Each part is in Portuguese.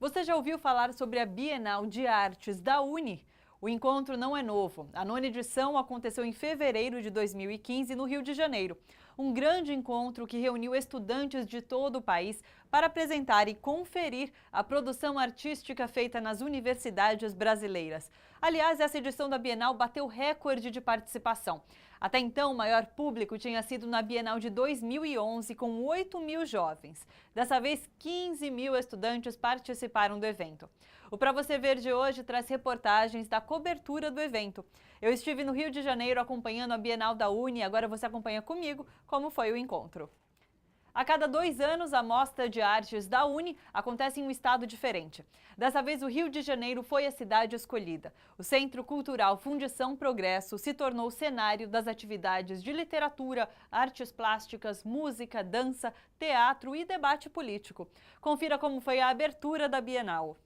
Você já ouviu falar sobre a Bienal de Artes da UNE? O encontro não é novo. A 9ª edição aconteceu em fevereiro de 2015 no Rio de Janeiro. Um grande encontro que reuniu estudantes de todo o país para apresentar e conferir a produção artística feita nas universidades brasileiras. Aliás, essa edição da Bienal bateu recorde de participação. Até então, o maior público tinha sido na Bienal de 2011, com 8.000 jovens. Dessa vez, 15.000 estudantes participaram do evento. O Pra Você Ver de hoje traz reportagens da cobertura do evento. Eu estive no Rio de Janeiro acompanhando a Bienal da UNE, agora você acompanha comigo como foi o encontro. A cada 2 anos, a Mostra de Artes da UNE acontece em um estado diferente. Dessa vez, o Rio de Janeiro foi a cidade escolhida. O Centro Cultural Fundição Progresso se tornou o cenário das atividades de literatura, artes plásticas, música, dança, teatro e debate político. Confira como foi a abertura da Bienal.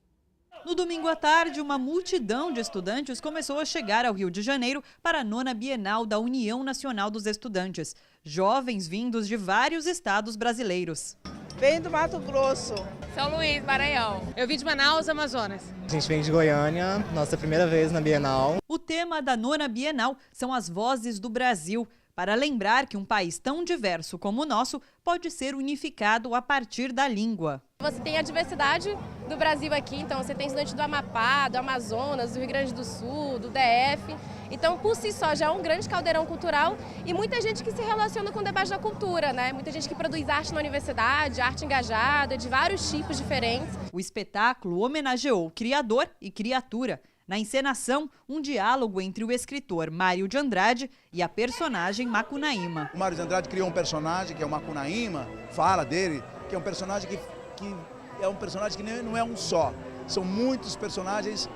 No domingo à tarde, uma multidão de estudantes começou a chegar ao Rio de Janeiro para a 9ª Bienal da União Nacional dos Estudantes. Jovens vindos de vários estados brasileiros. Vem do Mato Grosso. São Luís, Maranhão. Eu vim de Manaus, Amazonas. A gente vem de Goiânia, nossa primeira vez na Bienal. O tema da 9ª Bienal são as vozes do Brasil, para lembrar que um país tão diverso como o nosso pode ser unificado a partir da língua. Você tem a diversidade do Brasil aqui, então você tem estudante do Amapá, do Amazonas, do Rio Grande do Sul, do DF. Então, por si só, já é um grande caldeirão cultural e muita gente que se relaciona com o debate da cultura, né? Muita gente que produz arte na universidade, arte engajada, de vários tipos diferentes. O espetáculo homenageou o criador e criatura. Na encenação, um diálogo entre o escritor Mário de Andrade e a personagem Macunaíma. O Mário de Andrade criou um personagem que é o Macunaíma, fala dele, que é um personagem que não é um só. São muitos personagens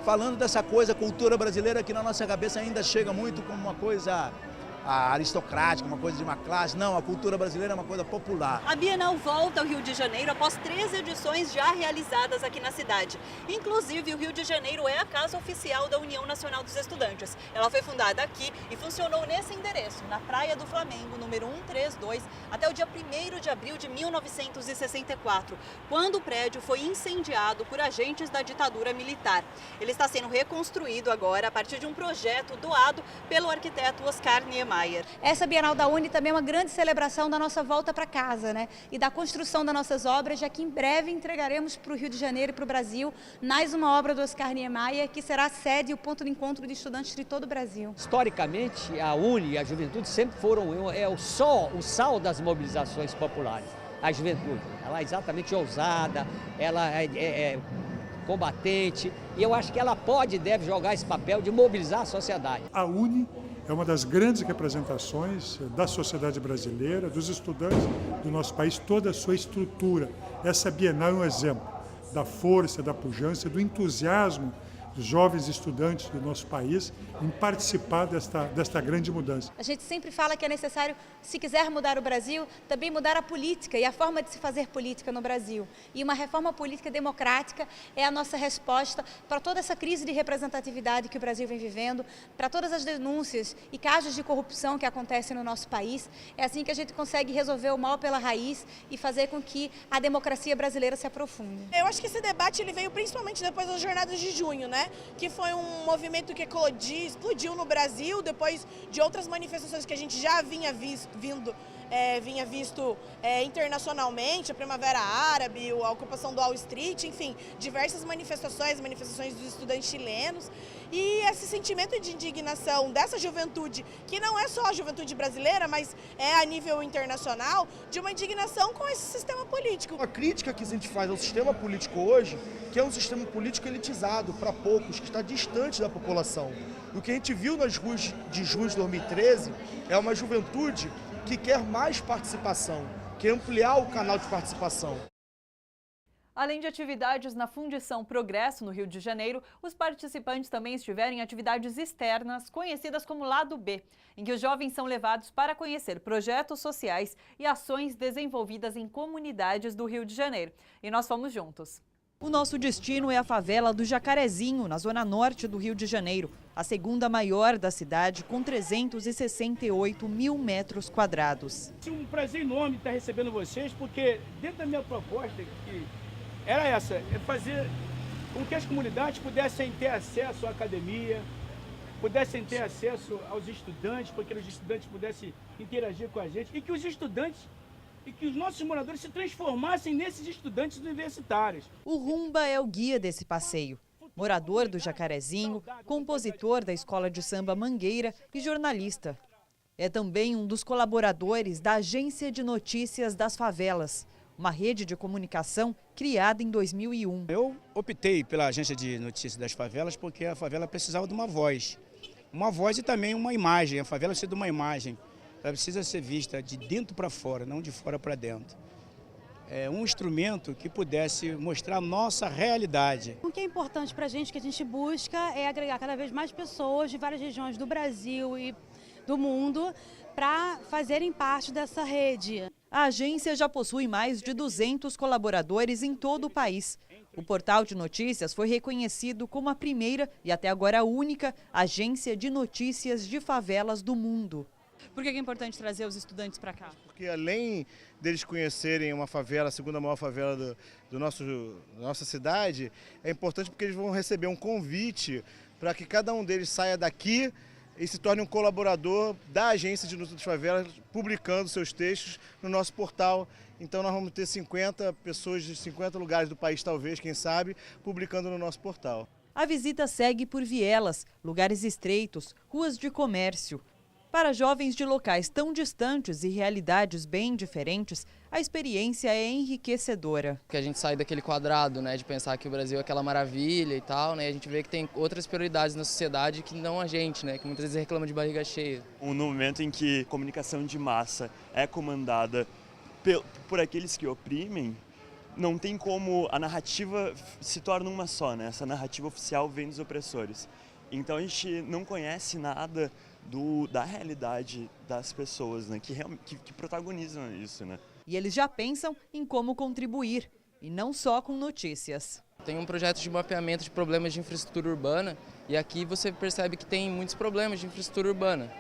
falando dessa coisa, cultura brasileira, que na nossa cabeça ainda chega muito como uma coisa aristocrática, uma coisa de uma classe. Não, a cultura brasileira é uma coisa popular. A Bienal volta ao Rio de Janeiro após 3 edições já realizadas aqui na cidade. Inclusive, o Rio de Janeiro é a casa oficial da União Nacional dos Estudantes. Ela foi fundada aqui e funcionou nesse endereço, na Praia do Flamengo, número 132, até o dia 1º de abril de 1964, quando o prédio foi incendiado por agentes da ditadura militar. Ele está sendo reconstruído agora a partir de um projeto doado pelo arquiteto Oscar Niemeyer. Essa Bienal da UNE também é uma grande celebração da nossa volta para casa, né? E da construção das nossas obras, já que em breve entregaremos para o Rio de Janeiro e para o Brasil mais uma obra do Oscar Niemeyer, que será a sede e o ponto de encontro de estudantes de todo o Brasil. Historicamente, a UNE e a juventude sempre foram o sal das mobilizações populares. A juventude, ela é exatamente ousada, ela é combatente, e eu acho que ela pode e deve jogar esse papel de mobilizar a sociedade. A UNE é uma das grandes representações da sociedade brasileira, dos estudantes do nosso país, toda a sua estrutura. Essa Bienal é um exemplo da força, da pujança, do entusiasmo dos jovens estudantes do nosso país em participar desta grande mudança. A gente sempre fala que é necessário, se quiser mudar o Brasil, também mudar a política e a forma de se fazer política no Brasil. E uma reforma política democrática é a nossa resposta para toda essa crise de representatividade que o Brasil vem vivendo, para todas as denúncias e casos de corrupção que acontecem no nosso país. É assim que a gente consegue resolver o mal pela raiz e fazer com que a democracia brasileira se aprofunde. Eu acho que esse debate ele veio principalmente depois das jornadas de junho, né? Que foi um movimento que explodiu no Brasil, depois de outras manifestações que a gente já vinha visto internacionalmente, a Primavera Árabe, a ocupação do Wall Street, enfim, diversas manifestações dos estudantes chilenos. E esse sentimento de indignação dessa juventude, que não é só a juventude brasileira, mas é a nível internacional, de uma indignação com esse sistema político. A crítica que a gente faz ao sistema político hoje, que é um sistema político elitizado para poucos, que está distante da população. E o que a gente viu nas ruas de junho de 2013 é uma juventude que quer mais participação, quer ampliar o canal de participação. Além de atividades na Fundição Progresso, no Rio de Janeiro, os participantes também estiveram em atividades externas, conhecidas como Lado B, em que os jovens são levados para conhecer projetos sociais e ações desenvolvidas em comunidades do Rio de Janeiro. E nós fomos juntos. O nosso destino é a favela do Jacarezinho, na zona norte do Rio de Janeiro, a segunda maior da cidade, com 368 mil metros quadrados. É um prazer enorme estar recebendo vocês, porque dentro da minha proposta, que era essa, é fazer com que as comunidades pudessem ter acesso à academia, pudessem ter acesso aos estudantes, para que os estudantes pudessem interagir com a gente e que os estudantes e que os nossos moradores se transformassem nesses estudantes universitários. O Rumba é o guia desse passeio. Morador do Jacarezinho, compositor da Escola de Samba Mangueira e jornalista. É também um dos colaboradores da Agência de Notícias das Favelas, uma rede de comunicação criada em 2001. Eu optei pela Agência de Notícias das Favelas porque a favela precisava de uma voz e também uma imagem. A favela precisa de uma imagem, ela precisa ser vista de dentro para fora, não de fora para dentro. É um instrumento que pudesse mostrar a nossa realidade. O que é importante para a gente, que a gente busca, é agregar cada vez mais pessoas de várias regiões do Brasil e do mundo para fazerem parte dessa rede. A agência já possui mais de 200 colaboradores em todo o país. O portal de notícias foi reconhecido como a primeira e até agora a única agência de notícias de favelas do mundo. Por que é importante trazer os estudantes para cá? Porque além deles conhecerem uma favela, a segunda maior favela da nossa cidade, é importante porque eles vão receber um convite para que cada um deles saia daqui e se torne um colaborador da Agência de Notícias das Favelas, publicando seus textos no nosso portal. Então nós vamos ter 50 pessoas de 50 lugares do país, talvez, quem sabe, publicando no nosso portal. A visita segue por vielas, lugares estreitos, ruas de comércio. Para jovens de locais tão distantes e realidades bem diferentes, a experiência é enriquecedora. Que a gente sai daquele quadrado, né, de pensar que o Brasil é aquela maravilha e tal, né, a gente vê que tem outras prioridades na sociedade que não a gente, né, que muitas vezes reclama de barriga cheia. No momento em que a comunicação de massa é comandada por aqueles que oprimem, não tem como a narrativa se torna uma só, né? Essa narrativa oficial vem dos opressores. Então a gente não conhece nada da realidade das pessoas, né, que protagonizam isso, né? E eles já pensam em como contribuir, e não só com notícias. Tem um projeto de mapeamento de problemas de infraestrutura urbana, e aqui você percebe que tem muitos problemas de infraestrutura urbana.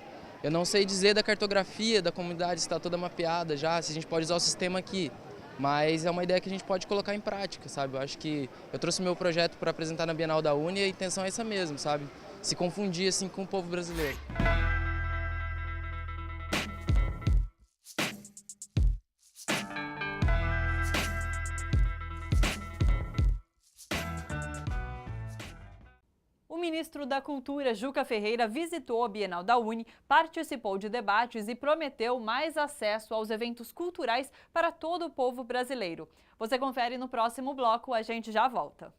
Eu não sei dizer da cartografia da comunidade, se está toda mapeada já, se a gente pode usar o sistema aqui, mas é uma ideia que a gente pode colocar em prática, sabe? Eu acho que eu trouxe meu projeto para apresentar na Bienal da Uni e a intenção é essa mesmo, sabe? Se confundir assim com o povo brasileiro. O ministro da Cultura, Juca Ferreira, visitou a Bienal da Uni, participou de debates e prometeu mais acesso aos eventos culturais para todo o povo brasileiro. Você confere no próximo bloco, a gente já volta.